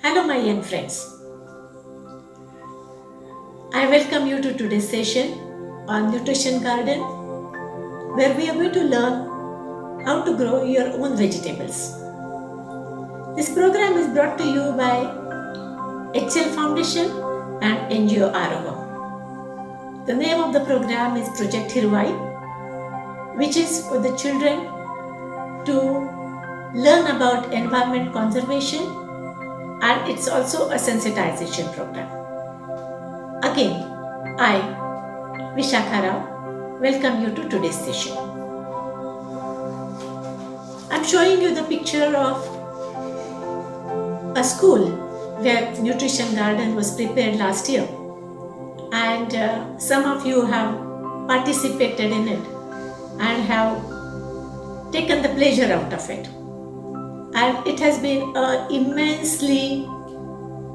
Hello, my young friends. I welcome you to today's session on Nutrition Garden, where we are going to learn how to grow your own vegetables. This program is brought to you by HL Foundation and NGO Aroha. The name of the program is Project Hirvai, which is for the children to learn about environment conservation, and it's also a sensitization program. Again, I, Vishakha Rao, welcome you to today's session. I'm showing you the picture of a school where Nutrition Garden was prepared last year, and some of you have participated in it and have taken the pleasure out of it. And it has been an immensely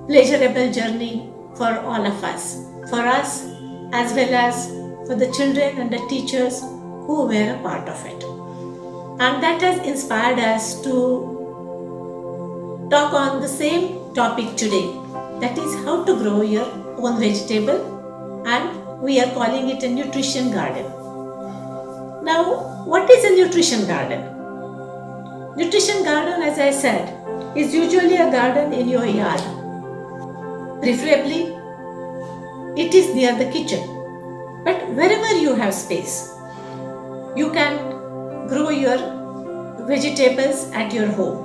pleasurable journey for all of us, as well as for the children and the teachers who were a part of it. And that has inspired us to talk on the same topic today, that is how to grow your own vegetable, and we are calling it a nutrition garden. Now, what is a nutrition garden? Nutrition garden, as I said, is usually a garden in your yard. Preferably, it is near the kitchen. But wherever you have space, you can grow your vegetables at your home.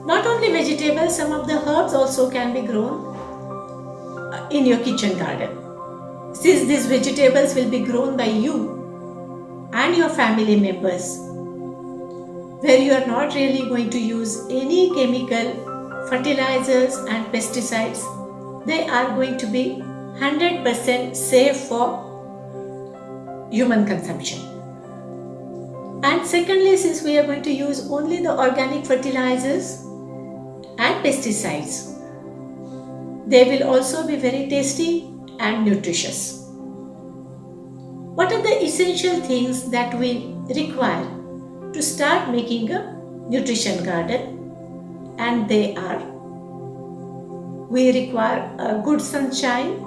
Not only vegetables, some of the herbs also can be grown in your kitchen garden. Since these vegetables will be grown by you and your family members, where you are not really going to use any chemical fertilizers and pesticides, they are going to be 100% safe for human consumption. And secondly, since we are going to use only the organic fertilizers and pesticides, they will also be very tasty and nutritious. What are the essential things that we require to start making a nutrition garden? And they are: we require a good sunshine,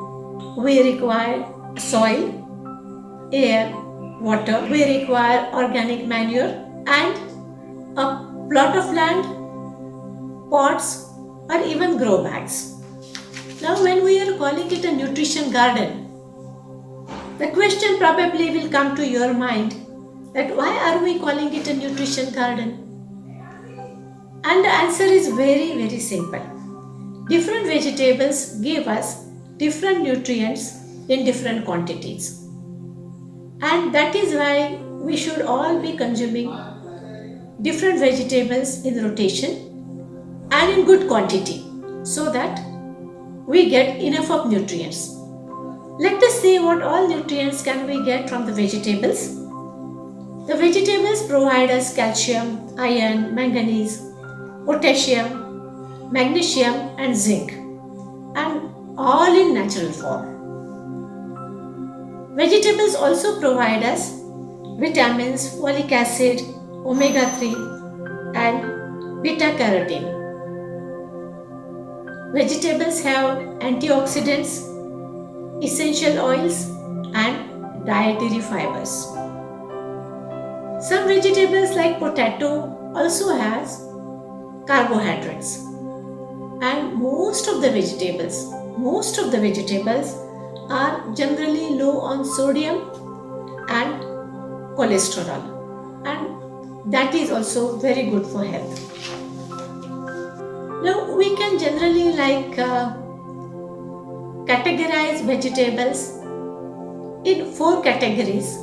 we require soil, air, water, we require organic manure, and a plot of land, pots, or even grow bags. Now, when we are calling it a nutrition garden, the question probably will come to your mind that why are we calling it a nutrition garden? And the answer is very, very simple. Different vegetables give us different nutrients in different quantities. And that is why we should all be consuming different vegetables in rotation and in good quantity, so that we get enough of nutrients. Let us see what all nutrients can we get from the vegetables. The vegetables provide us calcium, iron, manganese, potassium, magnesium, and zinc, and all in natural form. Vegetables also provide us vitamins, folic acid, omega-3, and beta-carotene. Vegetables have antioxidants, essential oils, and dietary fibers. Some vegetables like potato also has carbohydrates, and most of the vegetables are generally low on sodium and cholesterol, and that is also very good for health. Now, we can generally categorize vegetables in 4 categories.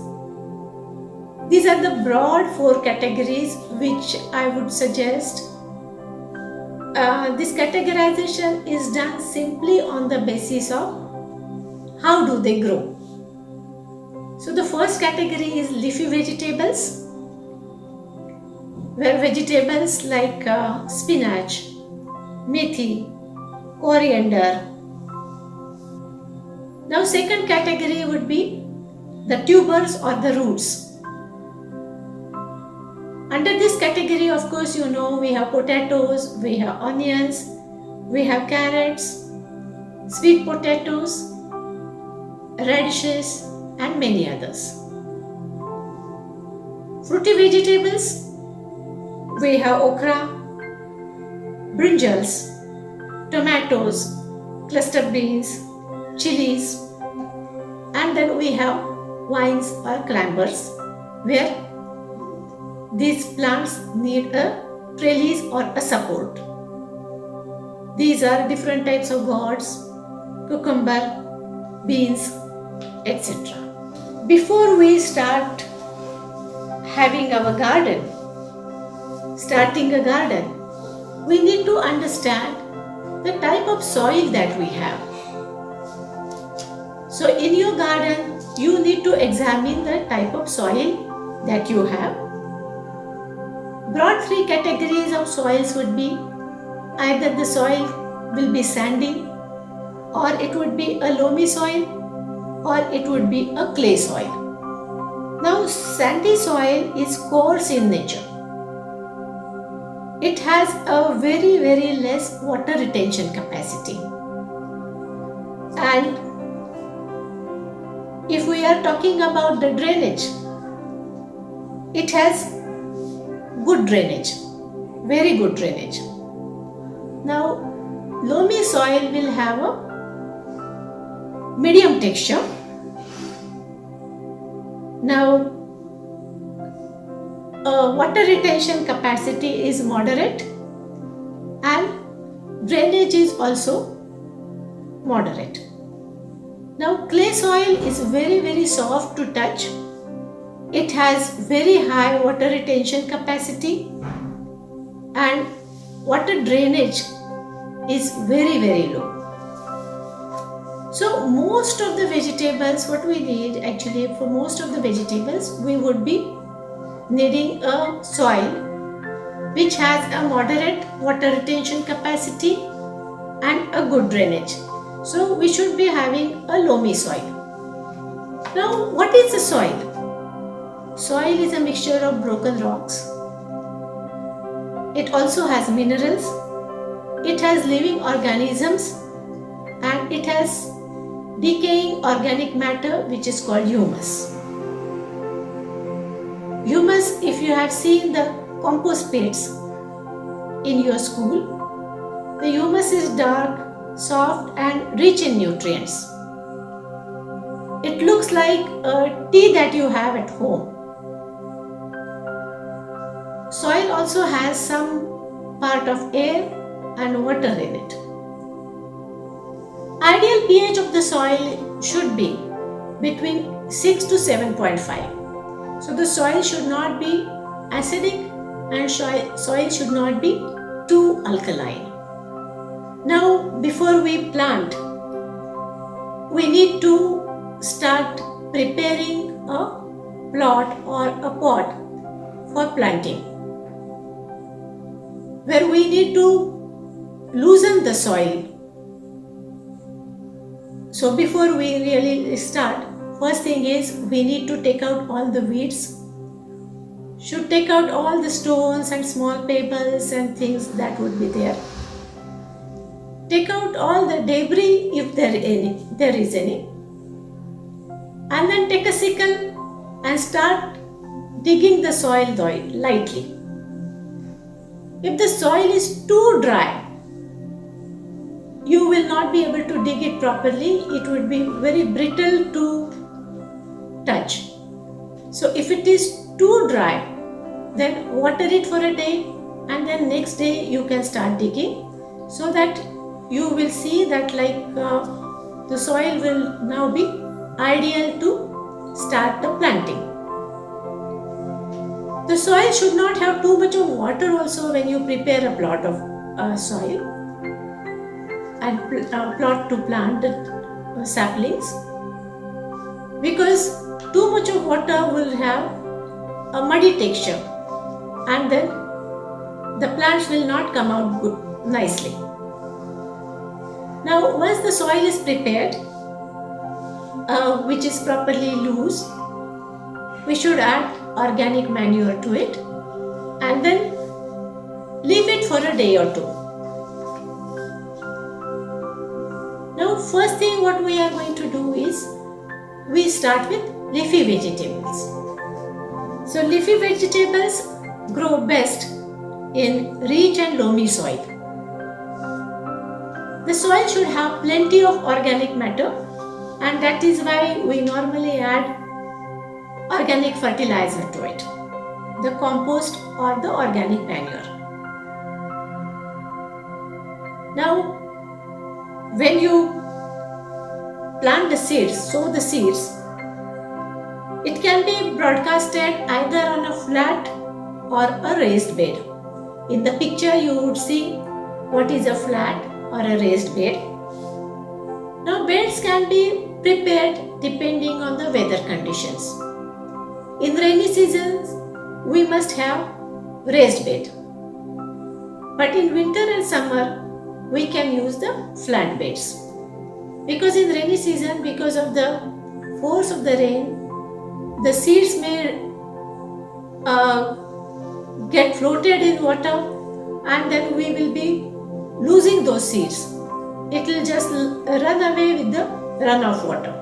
These are the broad 4 categories which I would suggest. This categorization is done simply on the basis of how do they grow. So the first category is leafy vegetables, where vegetables like spinach, methi, coriander. Now, second category would be the tubers or the roots. Under this category, of course, we have potatoes, we have onions, We have carrots, sweet potatoes, radishes, and many others. Fruity vegetables, we have okra, brinjals, tomatoes, cluster beans, chilies, and then we have vines or climbers, where these plants need a trellis or a support. These are different types of gourds, cucumber, beans, etc. Before we start having our garden, starting a garden, we need to understand the type of soil that we have. So in your garden, you need to examine the type of soil that you have. Broad three categories of soils would be either the soil will be sandy, or it would be a loamy soil, or it would be a clay soil. Now, sandy soil is coarse in nature. It has a very less water retention capacity. And if we are talking about the drainage, it has good drainage, very good drainage. Now, loamy soil will have a medium texture. Now, water retention capacity is moderate and drainage is also moderate. Now, clay soil is very soft to touch. It has very high water retention capacity and water drainage is very low. So most of the vegetables, what we need actually for most of the vegetables, we would be needing a soil which has a moderate water retention capacity and a good drainage. So we should be having a loamy soil. Now, what is the soil? Soil is a mixture of broken rocks. It also has minerals. It has living organisms, and it has decaying organic matter which is called humus. Humus, if you have seen the compost pits in your school, the humus is dark, soft and rich in nutrients. It looks like a tea that you have at home. Soil also has some part of air and water in it. Ideal pH of the soil should be between 6 to 7.5. So the soil should not be acidic and soil should not be too alkaline. Now, before we plant, we need to start preparing a plot or a pot for planting, where we need to loosen the soil. So before we really start, first thing is we need to take out all the weeds, should take out all the stones and small pebbles and things that would be there. Take out all the debris if there is any. And then take a sickle and start digging the soil lightly. If the soil is too dry, you will not be able to dig it properly. It would be very brittle to touch. So if it is too dry, then water it for a day and then next day you can start digging, so that you will see that the soil will now be ideal to start the planting. The soil should not have too much of water also when you prepare a plot of soil and plot to plant the saplings, because too much of water will have a muddy texture and then the plants will not come out nicely. Now, once the soil is prepared, which is properly loose, we should add organic manure to it and then leave it for a day or two. first thing what we are going to do is we start with leafy vegetables. So leafy vegetables grow best in rich and loamy soil. The soil should have plenty of organic matter, and that is why we normally add organic fertilizer to it, the compost or the organic manure. Now, when you plant the seeds, sow the seeds, it can be broadcasted either on a flat or a raised bed. In the picture you would see what is a flat or a raised bed. Now beds can be prepared depending on the weather conditions. In rainy seasons we must have raised bed, but in winter and summer we can use the flat beds, because in rainy season, because of the force of the rain, the seeds may get floated in water, and then we will be losing those seeds. It will just run away with the run of water.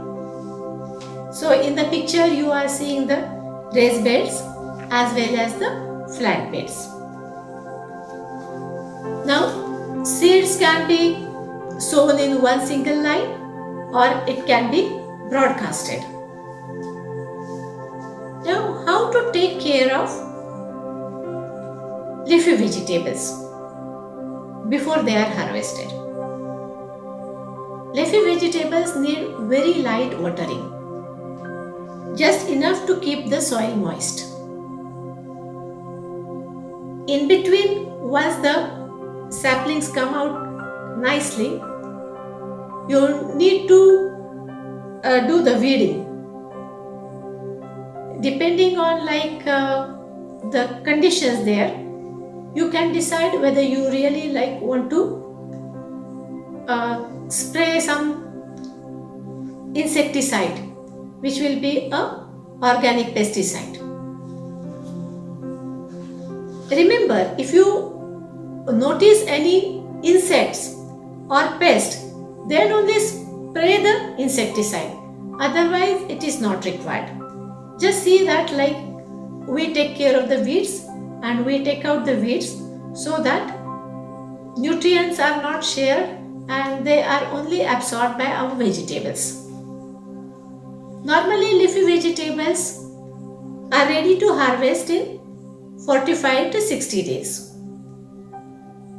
So in the picture you are seeing the raised beds as well as the flat beds. Now seeds can be sown in one single line, or it can be broadcasted. Now, how to take care of leafy vegetables before they are harvested? Leafy vegetables need very light watering, just enough to keep the soil moist. In between, once the saplings come out nicely, you need to do the weeding. Depending on the conditions there, you can decide whether you really want to spray some insecticide, which will be a organic pesticide. Remember, if you notice any insects or pest, then only spray the insecticide. Otherwise, it is not required. Just see that we take care of the weeds and we take out the weeds, so that nutrients are not shared and they are only absorbed by our vegetables. Normally, leafy vegetables are ready to harvest in 45 to 60 days.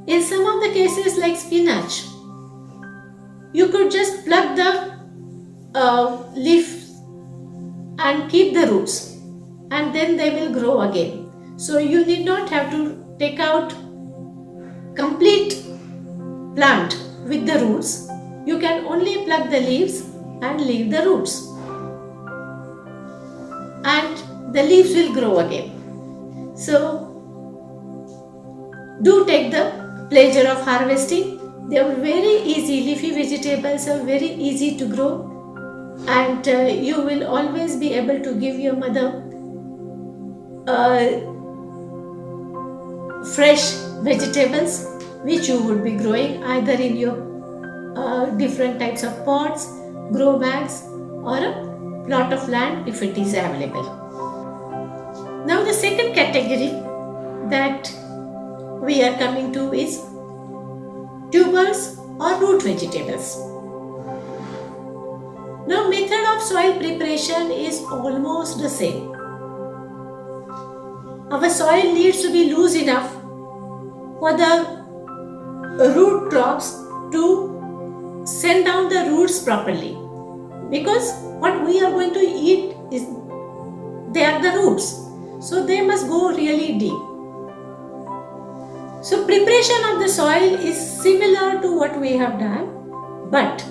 In some of the cases like spinach, you could just pluck the leaf and keep the roots, and then they will grow again. So you need not have to take out complete plant with the roots. You can only pluck the leaves and leave the roots, and the leaves will grow again. So do take the pleasure of harvesting. They are very easy. Leafy vegetables are very easy to grow, and you will always be able to give your mother fresh vegetables which you would be growing either in your different types of pots, grow bags, or a plot of land if it is available. Now the second category that we are coming to is tubers or root vegetables. Now method of soil preparation is almost the same. Our soil needs to be loose enough for the root crops to send down the roots properly, because what we are going to eat is they are the roots, so they must go really deep. So preparation of the soil is similar to what we have done, but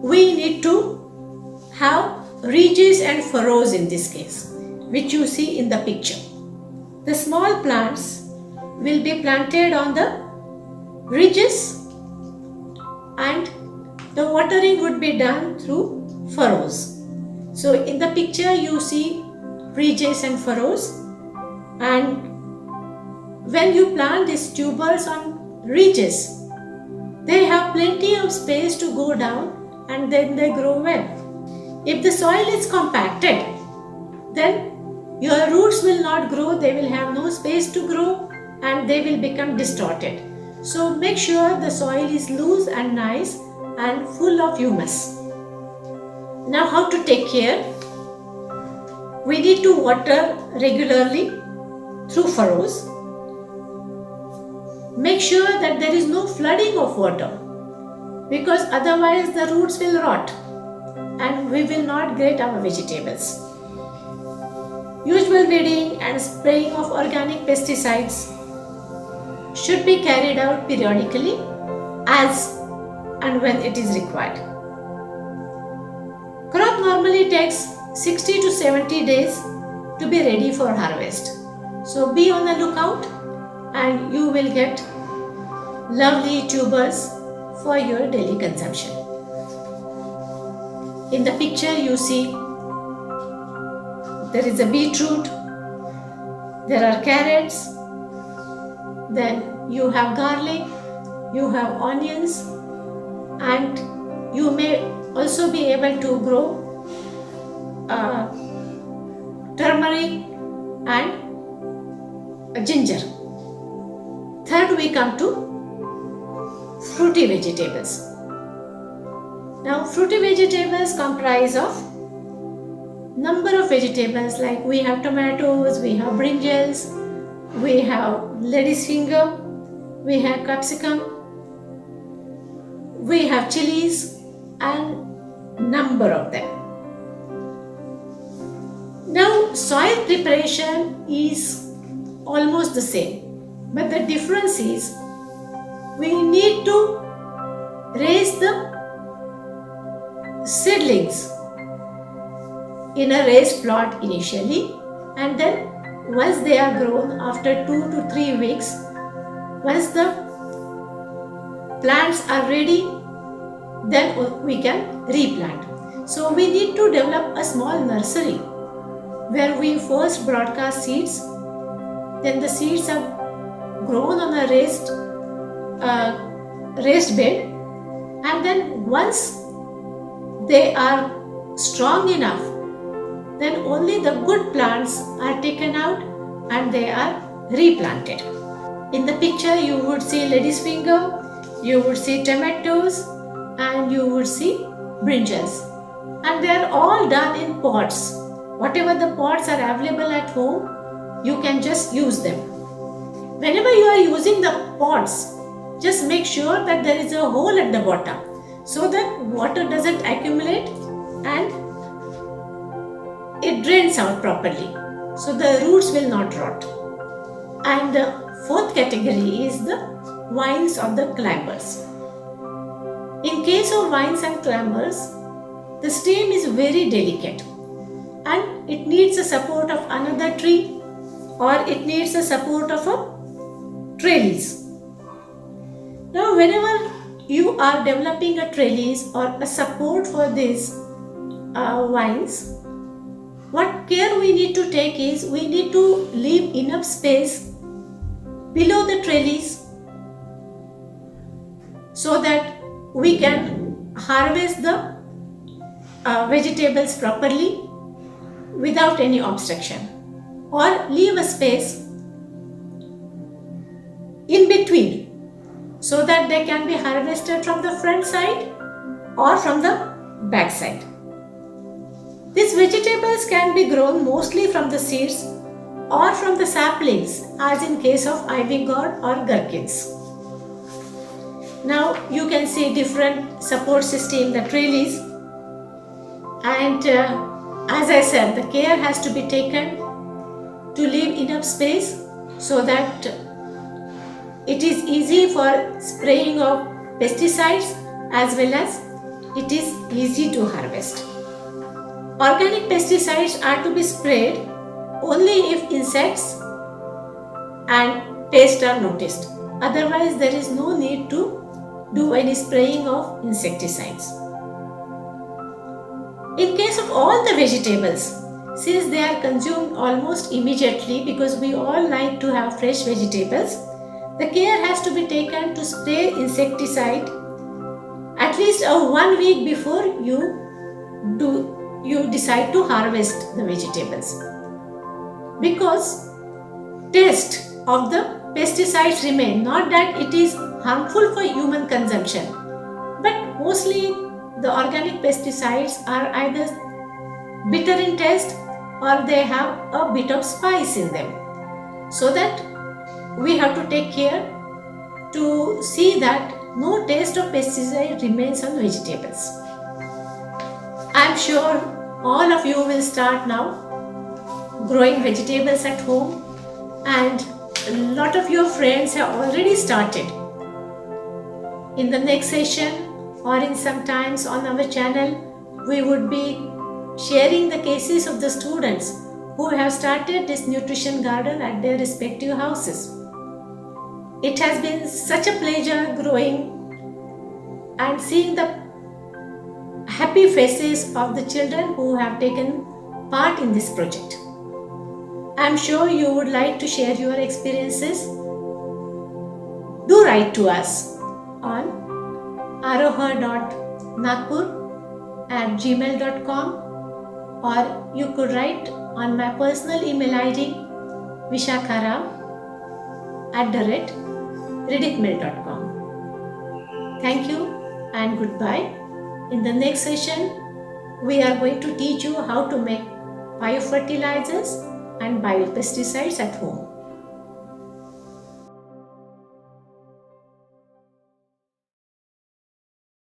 we need to have ridges and furrows in this case, which you see in the picture. The small plants will be planted on the ridges, and the watering would be done through furrows. So in the picture you see ridges and furrows, and when you plant these tubers on ridges, They have plenty of space to go down and then they grow well. If the soil is compacted, then your roots will not grow, they will have no space to grow and they will become distorted. So make sure the soil is loose and nice and full of humus. Now, how to take care? We need to water regularly through furrows. Make sure that there is no flooding of water, because otherwise the roots will rot and we will not get our vegetables. Usual weeding and spraying of organic pesticides should be carried out periodically as and when it is required. Crop normally takes 60 to 70 days to be ready for harvest. So be on the lookout and you will get lovely tubers for your daily consumption. In the picture you see there is a beetroot, there are carrots, then you have garlic, you have onions, and you may also be able to grow turmeric and ginger. Third, we come to fruity vegetables. Now, fruity vegetables comprise of number of vegetables, like we have tomatoes, we have brinjals, we have lady's finger, we have capsicum, we have chilies, and number of them. Now, soil preparation is almost the same, but the difference is we need to raise the seedlings in a raised plot initially, and then once they are grown after 2 to 3 weeks, once the plants are ready, then we can replant. So we need to develop a small nursery where we first broadcast seeds, then the seeds are grown on a raised bed, and then once they are strong enough, then only the good plants are taken out and they are replanted. In the picture you would see lady's finger, you would see tomatoes, and you would see brinjals, and they are all done in pots. Whatever the pots are available at home, you can just use them. Whenever you are using the pots, just make sure that there is a hole at the bottom so that water doesn't accumulate and it drains out properly, so the roots will not rot. And the fourth category is the vines or the climbers. In case of vines and climbers, the stem is very delicate and it needs the support of another tree or it needs the support of a trellis. Now, whenever you are developing a trellis or a support for these vines, what care we need to take is we need to leave enough space below the trellis so that we can harvest the vegetables properly without any obstruction, or leave a space in between so that they can be harvested from the front side or from the back side. These vegetables can be grown mostly from the seeds or from the saplings, as in case of ivy gourd or gherkins. Now you can see different support system, the trellis, and as I said, the care has to be taken to leave enough space so that it is easy for spraying of pesticides as well as it is easy to harvest. Organic pesticides are to be sprayed only if insects and pests are noticed. Otherwise, there is no need to do any spraying of insecticides. In case of all the vegetables, since they are consumed almost immediately because we all like to have fresh vegetables, The care has to be taken to spray insecticide at least 1 week before you decide to harvest the vegetables, because taste of the pesticides remain, not that it is harmful for human consumption, but mostly the organic pesticides are either bitter in taste or they have a bit of spice in them, so that we have to take care to see that no taste of pesticide remains on vegetables. I am sure all of you will start now growing vegetables at home, and a lot of your friends have already started. In the next session or in some times on our channel, we would be sharing the cases of the students who have started this nutrition garden at their respective houses. It has been such a pleasure growing and seeing the happy faces of the children who have taken part in this project. I am sure you would like to share your experiences. Do write to us on aroha.nagpur@gmail.com, or you could write on my personal email ID vishakharam@reditmail.com. Thank you and goodbye. In the next session, we are going to teach you how to make biofertilizers and biopesticides at home.